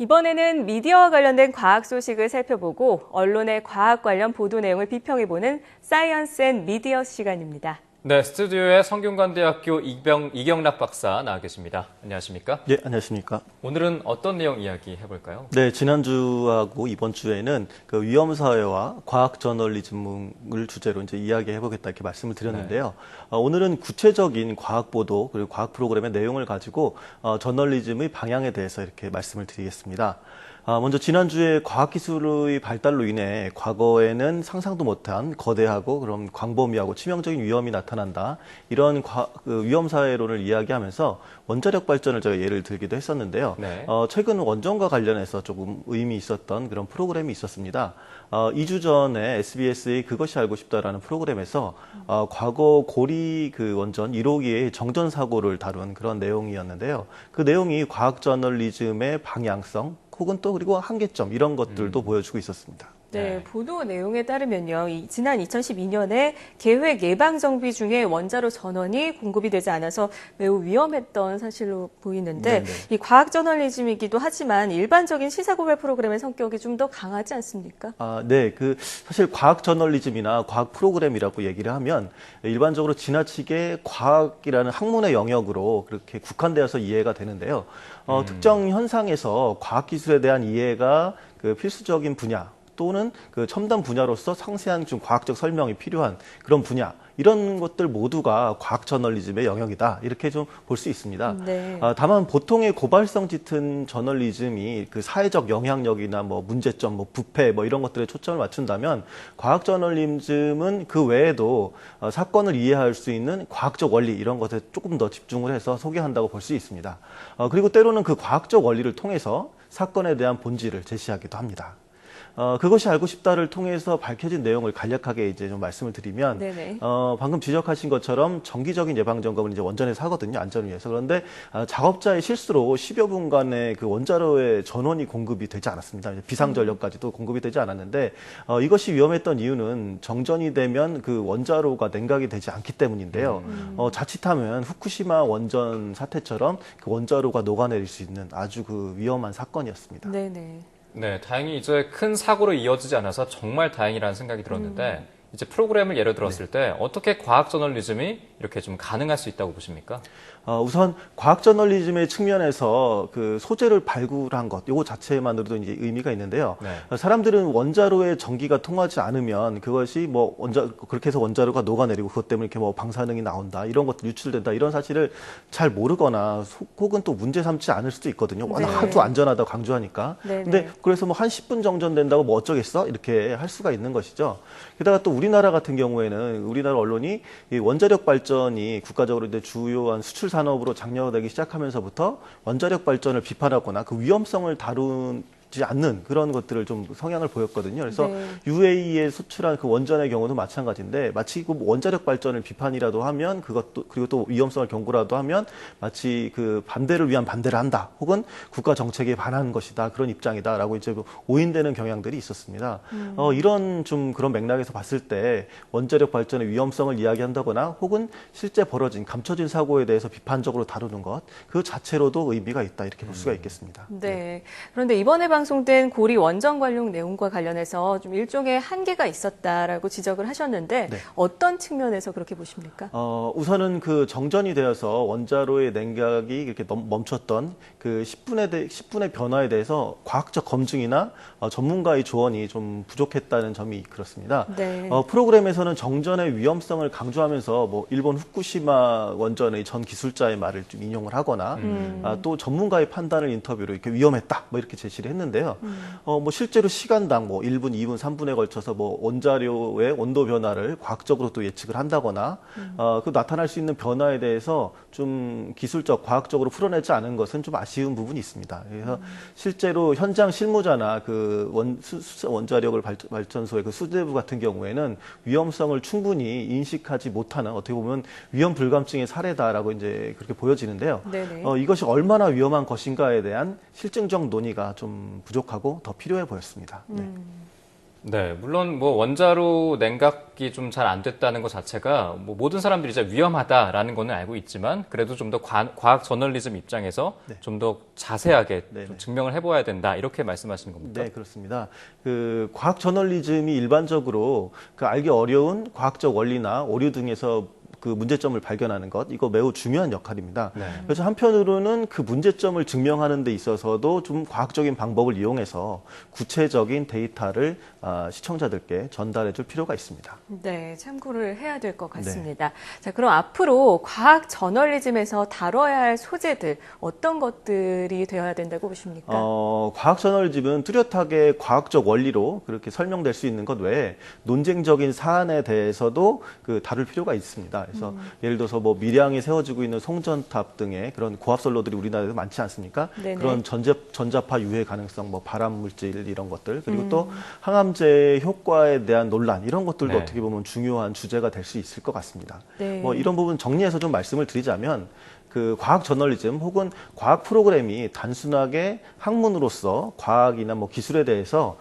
이번에는 미디어와 관련된 과학 소식을 살펴보고 언론의 과학 관련 보도 내용을 비평해보는 사이언스 앤 미디어 시간입니다. 네, 스튜디오에 성균관대학교 이경락 박사 나와 계십니다. 안녕하십니까? 네, 안녕하십니까? 오늘은 어떤 내용 이야기 해볼까요? 네, 지난주하고 이번 주에는 그 위험사회와 과학 저널리즘을 주제로 이제 이야기해보겠다 이렇게 말씀을 드렸는데요. 네. 오늘은 구체적인 과학 보도 그리고 과학 프로그램의 내용을 가지고 저널리즘의 방향에 대해서 이렇게 말씀을 드리겠습니다. 먼저 지난주에 과학기술의 발달로 인해 과거에는 상상도 못한 거대하고 그런 광범위하고 치명적인 위험이 나타난다. 이런 위험사회론을 이야기하면서 원자력 발전을 제가 예를 들기도 했었는데요. 네. 최근 원전과 관련해서 조금 의미 있었던 그런 프로그램이 있었습니다. 2주 전에 SBS의 그것이 알고 싶다라는 프로그램에서 과거 고리 그 원전 1호기의 정전 사고를 다룬 그런 내용이었는데요. 그 내용이 과학 저널리즘의 방향성, 혹은 또 그리고 한계점 이런 것들도 보여주고 있었습니다. 네, 보도 내용에 따르면요. 지난 2012년에 계획 예방 정비 중에 원자로 전원이 공급이 되지 않아서 매우 위험했던 사실로 보이는데 네네. 이 과학 저널리즘이기도 하지만 일반적인 시사고발 프로그램의 성격이 좀 더 강하지 않습니까? 네, 사실 과학 저널리즘이나 과학 프로그램이라고 얘기를 하면 일반적으로 지나치게 과학이라는 학문의 영역으로 그렇게 국한되어서 이해가 되는데요. 특정 현상에서 과학 기술에 대한 이해가 그 필수적인 분야. 또는 그 첨단 분야로서 상세한 좀 과학적 설명이 필요한 그런 분야 이런 것들 모두가 과학 저널리즘의 영역이다 이렇게 좀 볼 수 있습니다. 네. 다만 보통의 고발성 짙은 저널리즘이 그 사회적 영향력이나 뭐 문제점, 뭐 부패 뭐 이런 것들에 초점을 맞춘다면 과학 저널리즘은 그 외에도 사건을 이해할 수 있는 과학적 원리 이런 것에 조금 더 집중을 해서 소개한다고 볼 수 있습니다. 그리고 때로는 그 과학적 원리를 통해서 사건에 대한 본질을 제시하기도 합니다. 그것이 알고 싶다를 통해서 밝혀진 내용을 간략하게 이제 좀 말씀을 드리면, 방금 지적하신 것처럼 정기적인 예방 점검을 이제 원전에서 하거든요, 안전을 위해서. 그런데 작업자의 실수로 10여 분간의 그 원자로의 전원이 공급이 되지 않았습니다. 비상전력까지도 공급이 되지 않았는데, 이것이 위험했던 이유는 정전이 되면 그 원자로가 냉각이 되지 않기 때문인데요. 자칫하면 후쿠시마 원전 사태처럼 그 원자로가 녹아내릴 수 있는 아주 그 위험한 사건이었습니다. 네네. 네, 다행히 이제 큰 사고로 이어지지 않아서 정말 다행이라는 생각이 들었는데 이제 프로그램을 예를 들었을 때 어떻게 과학 저널리즘이 이렇게 좀 가능할 수 있다고 보십니까? 우선 과학 저널리즘의 측면에서 그 소재를 발굴한 것, 이거 자체만으로도 이제 의미가 있는데요. 네. 사람들은 원자로에 전기가 통하지 않으면 그것이 뭐 그렇게 해서 원자로가 녹아내리고 그것 때문에 이렇게 뭐 방사능이 나온다, 이런 것들 유출된다, 이런 사실을 잘 모르거나 혹은 또 문제 삼지 않을 수도 있거든요. 워낙 하도 안전하다고 강조하니까. 근데 그래서 뭐 한 10분 정전된다고 뭐 어쩌겠어? 이렇게 할 수가 있는 것이죠. 게다가 또 우리나라 같은 경우에는 우리나라 언론이 이 원자력 발전이 국가적으로 이제 주요한 수출 산업으로 장려되기 시작하면서부터 원자력 발전을 비판하거나 그 위험성을 다루지 않는 그런 것들을 좀 성향을 보였거든요. 그래서 UAE에 수출한 그 원전의 경우도 마찬가지인데 마치 그 원자력 발전을 비판이라도 하면 그것도 그리고 또 위험성을 경고라도 하면 마치 그 반대를 위한 반대를 한다. 혹은 국가 정책에 반하는 것이다. 그런 입장이다라고 이제 오인되는 경향들이 있었습니다. 이런 좀 그런 맥락에서 봤을 때 원자력 발전의 위험성을 이야기한다거나 혹은 실제 벌어진 감춰진 사고에 대해서 비판적으로 다루는 것 그 자체로도 의미가 있다. 이렇게 볼 수가 있겠습니다. 네. 그런데 이번에 방송된 고리 원전 관련 내용과 관련해서 좀 일종의 한계가 있었다라고 지적을 하셨는데 어떤 측면에서 그렇게 보십니까? 우선은 그 정전이 되어서 원자로의 냉각이 이렇게 멈췄던 그 10분의 변화에 대해서 과학적 검증이나 전문가의 조언이 좀 부족했다는 점이 그렇습니다. 프로그램에서는 정전의 위험성을 강조하면서 뭐 일본 후쿠시마 원전의 전 기술자의 말을 좀 인용을 하거나 또 전문가의 판단을 인터뷰로 이렇게 위험했다 뭐 이렇게 제시를 했는데요. 뭐 실제로 시간당 뭐 1분, 2분, 3분에 걸쳐서 뭐 원자료의 온도 변화를 과학적으로 또 예측을 한다거나 그 나타날 수 있는 변화에 대해서 좀 기술적, 과학적으로 풀어내지 않은 것은 좀 아쉬운 부분이 있습니다. 그래서 실제로 현장 실무자나 그 원자력을 발전소의 그 수뇌부 같은 경우에는 위험성을 충분히 인식하지 못하는 어떻게 보면 위험 불감증의 사례다라고 이제 그렇게 보여지는데요. 이것이 얼마나 위험한 것인가에 대한 실증적 논의가 좀 부족하고 더 필요해 보였습니다. 네, 물론 뭐 원자로 냉각이 좀 잘 안 됐다는 것 자체가 뭐 모든 사람들이 이제 위험하다라는 거는 알고 있지만 그래도 좀 더 과학 저널리즘 입장에서 네. 좀 더 자세하게 네네. 좀 증명을 해봐야 된다 이렇게 말씀하시는 겁니까? 네, 그렇습니다. 그 과학 저널리즘이 일반적으로 그 알기 어려운 과학적 원리나 오류 등에서 그 문제점을 발견하는 것, 이거 매우 중요한 역할입니다. 네. 그래서 한편으로는 그 문제점을 증명하는 데 있어서도 좀 과학적인 방법을 이용해서 구체적인 데이터를 시청자들께 전달해 줄 필요가 있습니다. 네, 참고를 해야 될 것 같습니다. 자, 그럼 앞으로 과학 저널리즘에서 다뤄야 할 소재들 어떤 것들이 되어야 된다고 보십니까? 과학 저널리즘은 뚜렷하게 과학적 원리로 그렇게 설명될 수 있는 것 외에 논쟁적인 사안에 대해서도 그 다룰 필요가 있습니다. 그래서 예를 들어서 뭐 밀양에 세워지고 있는 송전탑 등의 그런 고압선로들이 우리나라에도 많지 않습니까? 네네. 그런 전자파 유해 가능성, 뭐 발암 물질 이런 것들, 그리고 또 항암제 효과에 대한 논란 이런 것들도 네. 어떻게 보면 중요한 주제가 될 수 있을 것 같습니다. 네. 뭐 이런 부분 정리해서 좀 말씀을 드리자면 그 과학 저널리즘 혹은 과학 프로그램이 단순하게 학문으로서 과학이나 뭐 기술에 대해서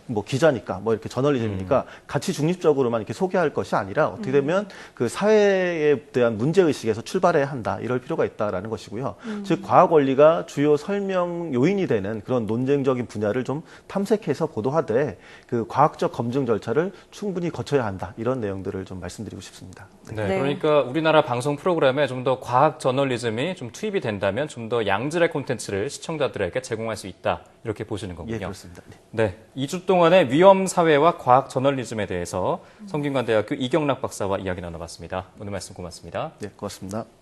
뭐 기자니까 뭐 이렇게 저널리즘이니까 같이 중립적으로만 이렇게 소개할 것이 아니라 어떻게 되면 그 사회에 대한 문제 의식에서 출발해야 한다 이럴 필요가 있다라는 것이고요. 즉 과학 원리가 주요 설명 요인이 되는 그런 논쟁적인 분야를 좀 탐색해서 보도하되 그 과학적 검증 절차를 충분히 거쳐야 한다 이런 내용들을 좀 말씀드리고 싶습니다. 네, 네. 그러니까 우리나라 방송 프로그램에 좀 더 과학 저널리즘이 좀 투입이 된다면 좀 더 양질의 콘텐츠를 시청자들에게 제공할 수 있다 이렇게 보시는 거군요. 예, 그렇습니다. 네. 네, 2주 동안의 위험 사회와 과학 저널리즘에 대해서 성균관대학교 이경락 박사와 이야기 나눠봤습니다. 오늘 말씀 고맙습니다. 네, 고맙습니다.